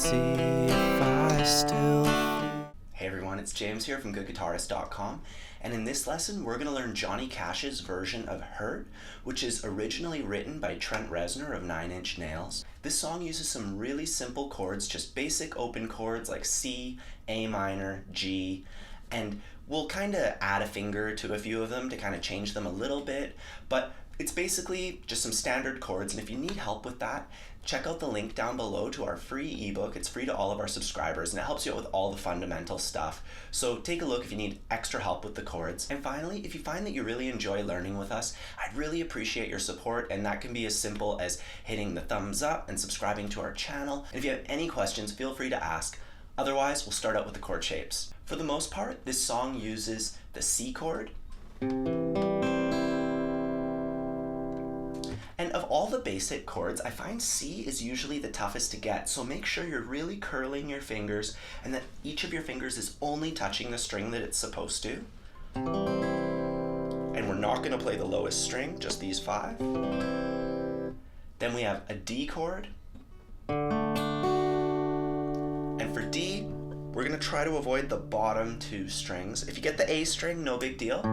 see if I still feel. Hey everyone, it's James here from GoodGuitarist.com, and in this lesson we're going to learn Johnny Cash's version of Hurt, which is originally written by Trent Reznor of Nine Inch Nails. This song uses some really simple chords, just basic open chords like C, A minor, G, and we'll kind of add a finger to a few of them to kind of change them a little bit, but it's basically just some standard chords, and if you need help with that, check out the link down below to our free ebook. It's free to all of our subscribers, and it helps you out with all the fundamental stuff. So take a look if you need extra help with the chords. And finally, if you find that you really enjoy learning with us, I'd really appreciate your support, and that can be as simple as hitting the thumbs up and subscribing to our channel. And if you have any questions, feel free to ask. Otherwise, we'll start out with the chord shapes. For the most part, this song uses the C chord. And of all the basic chords, I find C is usually the toughest to get, so make sure you're really curling your fingers and that each of your fingers is only touching the string that it's supposed to. And we're not going to play the lowest string, just these 5. Then we have a D chord. And for D, we're going to try to avoid the bottom 2 strings. If you get the A string, no big deal.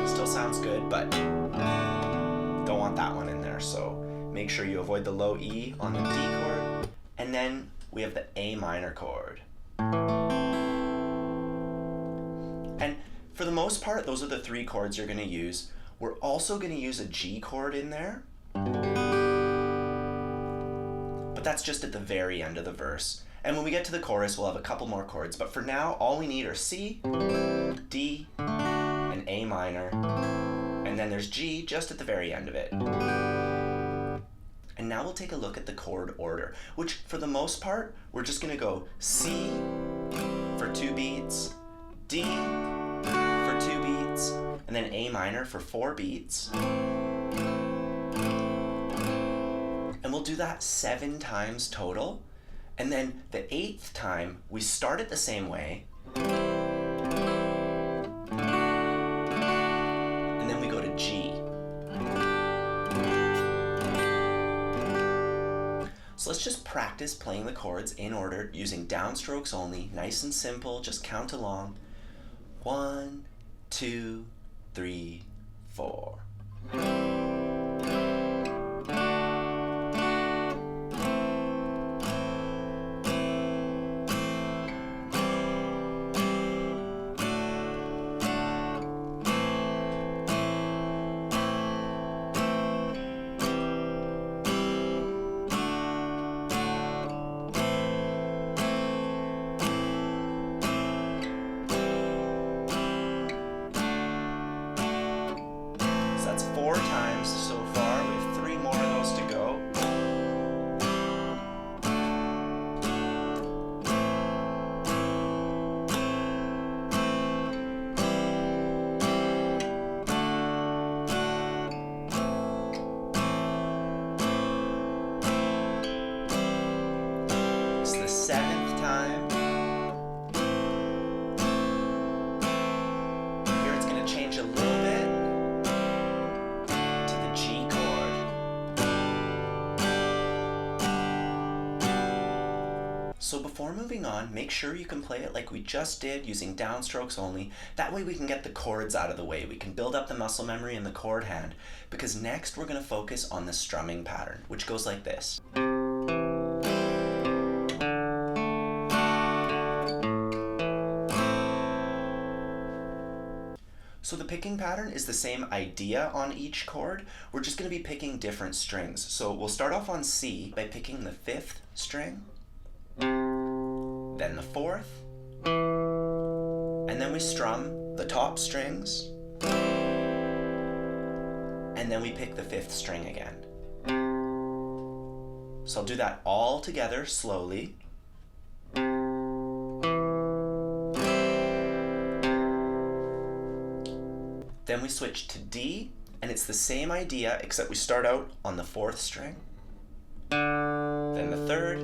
Still sounds good, but don't want that one in there, so make sure you avoid the low E on the D chord. And then we have the A minor chord. And for the most part, those are the 3 chords you're going to use. We're also going to use a G chord in there, but that's just at the very end of the verse. And when we get to the chorus, we'll have a couple more chords, but for now, all we need are C, D, and A minor. And then there's G just at the very end of it. And now we'll take a look at the chord order, which for the most part, we're just gonna go C for 2 beats, D for 2 beats, and then A minor for 4 beats. And we'll do that 7 times total. And then the 8th time, we start it the same way, So let's just practice playing the chords in order using downstrokes only, nice and simple, just count along. 1, 2, 3, 4. That's 4 times so far. We have 3 more of those to go. It's the 7th time. Here it's going to change a little bit. So before moving on, make sure you can play it like we just did using downstrokes only. That way we can get the chords out of the way. We can build up the muscle memory in the chord hand, because next we're going to focus on the strumming pattern, which goes like this. So the picking pattern is the same idea on each chord. We're just going to be picking different strings. So we'll start off on C by picking the 5th string, then the 4th, and then we strum the top strings, and then we pick the 5th string again. So I'll do that all together slowly. Then we switch to D, and it's the same idea except we start out on the 4th string, then the 3rd,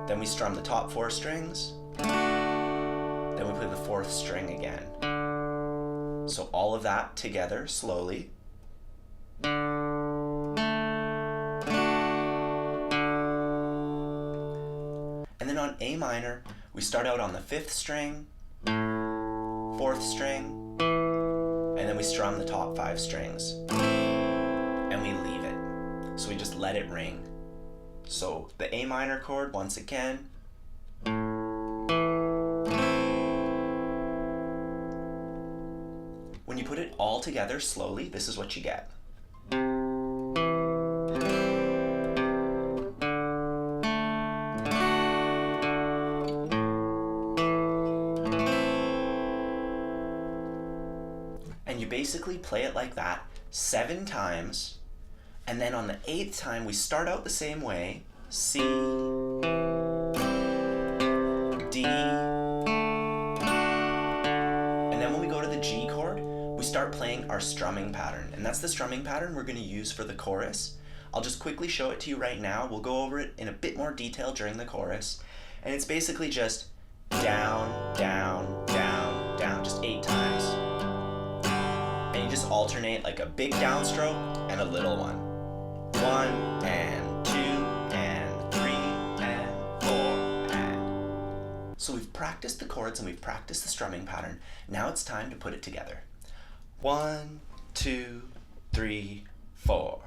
then we strum the top 4 strings, then we play the 4th string again. So all of that together slowly. And then on A minor, we start out on the 5th string, 4th string, and then we strum the top 5 strings. And we leave it. So we just let it ring. So the A minor chord, once again. When you put it all together slowly, this is what you get. And you basically play it like that 7 times, and then on the 8th time we start out the same way. C, D, and then when we go to the G chord, we start playing our strumming pattern, and that's the strumming pattern we're going to use for the chorus. I'll just quickly show it to you right now. We'll go over it in a bit more detail during the chorus, and it's basically just down, down, down, down, just 8 times. And you just alternate like a big downstroke and a little one. 1 and 2 and 3 and 4 and. So we've practiced the chords and we've practiced the strumming pattern. Now it's time to put it together. 1, 2, 3, 4.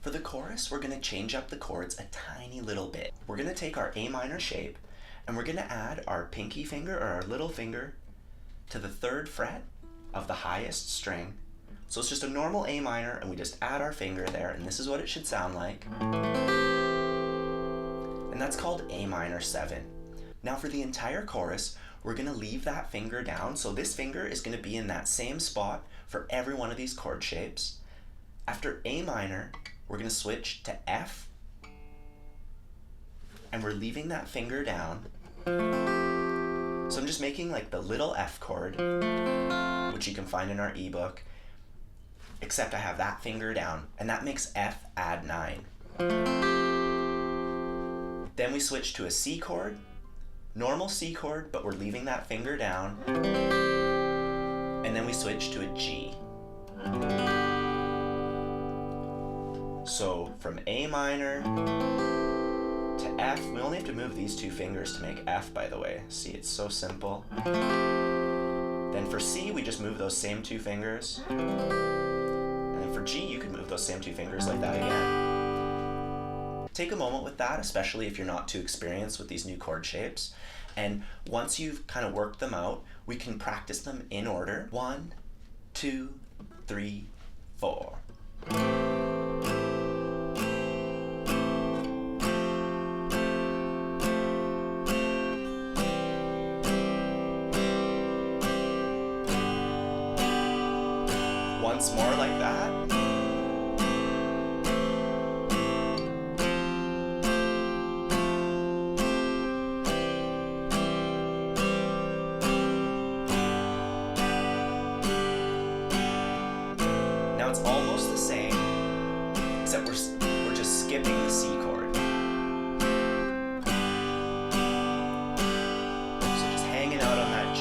For the chorus, we're going to change up the chords a tiny little bit. We're going to take our A minor shape and we're going to add our pinky finger or our little finger to the 3rd fret of the highest string. So it's just a normal A minor and we just add our finger there, and this is what it should sound like. And that's called A minor 7. Now for the entire chorus, we're going to leave that finger down. So this finger is going to be in that same spot for every one of these chord shapes. After A minor, we're going to switch to F, and we're leaving that finger down. So I'm just making like the little F chord, which you can find in our ebook, except I have that finger down, and that makes F add 9. Then we switch to a C chord, normal C chord, but we're leaving that finger down, and then we switch to a G. So from A minor to F, we only have to move these 2 fingers to make F, by the way. See, it's so simple. Then for C, we just move those same 2 fingers. And then for G, you can move those same 2 fingers like that again. Take a moment with that, especially if you're not too experienced with these new chord shapes. And once you've kind of worked them out, we can practice them in order. 1, 2, 3, 4. Once more like that. Now it's almost the same, except we're just skipping the C chord. So just hanging out on that G.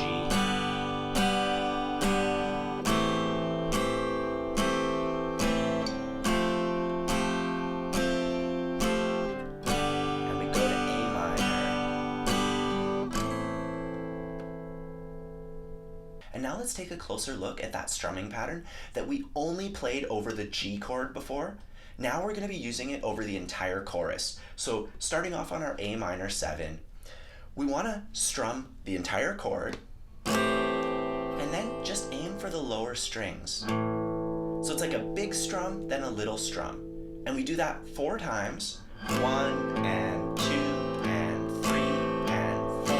And now let's take a closer look at that strumming pattern that we only played over the G chord before. Now we're going to be using it over the entire chorus. So starting off on our A minor 7, we want to strum the entire chord and then just aim for the lower strings. So it's like a big strum, then a little strum. And we do that 4 times. 1 and 2 and 3 and 4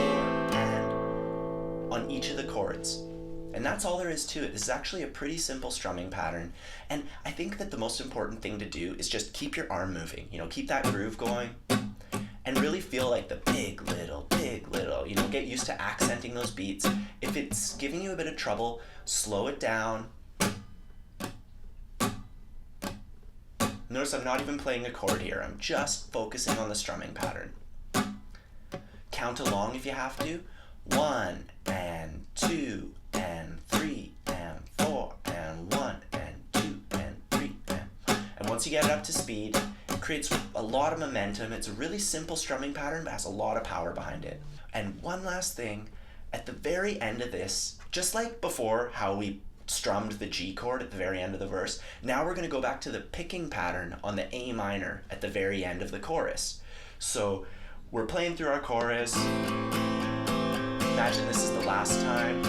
and on each of the chords. And that's all there is to it. This is actually a pretty simple strumming pattern. And I think that the most important thing to do is just keep your arm moving. Keep that groove going and really feel like the big, little, get used to accenting those beats. If it's giving you a bit of trouble, slow it down. Notice I'm not even playing a chord here. I'm just focusing on the strumming pattern. Count along if you have to. 1 and 2 and 3 and 4 and 1 and 2 and 3 and once you get it up to speed, it creates a lot of momentum. It's a really simple strumming pattern but has a lot of power behind it. And one last thing, at the very end of this, just like before how we strummed the G chord at the very end of the verse, now we're going to go back to the picking pattern on the A minor at the very end of the chorus. So we're playing through our chorus. Imagine this is the last time.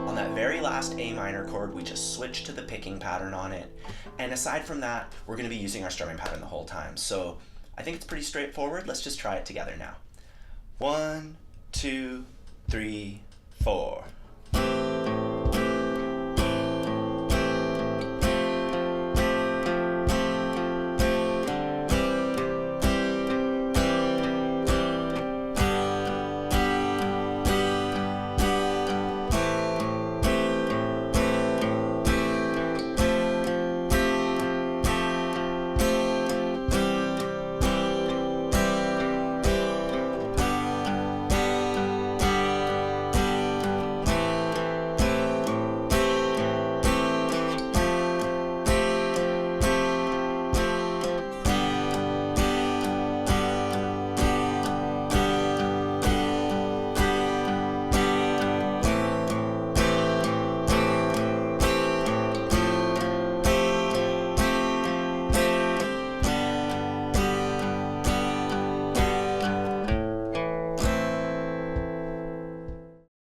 On that very last A minor chord, we just switch to the picking pattern on it. And aside from that, we're going to be using our strumming pattern the whole time. So I think it's pretty straightforward. Let's just try it together now. 1, 2, 3, 4.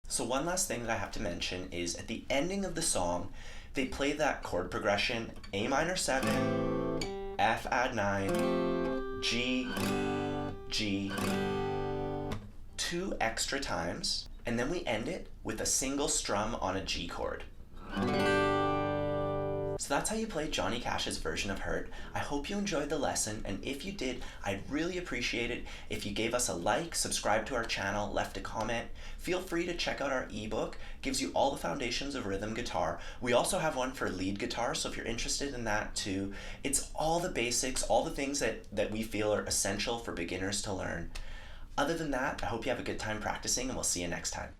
So one last thing that I have to mention is at the ending of the song, they play that chord progression, A minor 7, F add 9, G, G, 2 extra times, and then we end it with a single strum on a G chord. So that's how you play Johnny Cash's version of Hurt. I hope you enjoyed the lesson, and if you did, I'd really appreciate it if you gave us a like, subscribe to our channel, left a comment. Feel free to check out our ebook. It gives you all the foundations of rhythm guitar. We also have one for lead guitar, so if you're interested in that too, it's all the basics, all the things that we feel are essential for beginners to learn. Other than that, I hope you have a good time practicing, and we'll see you next time.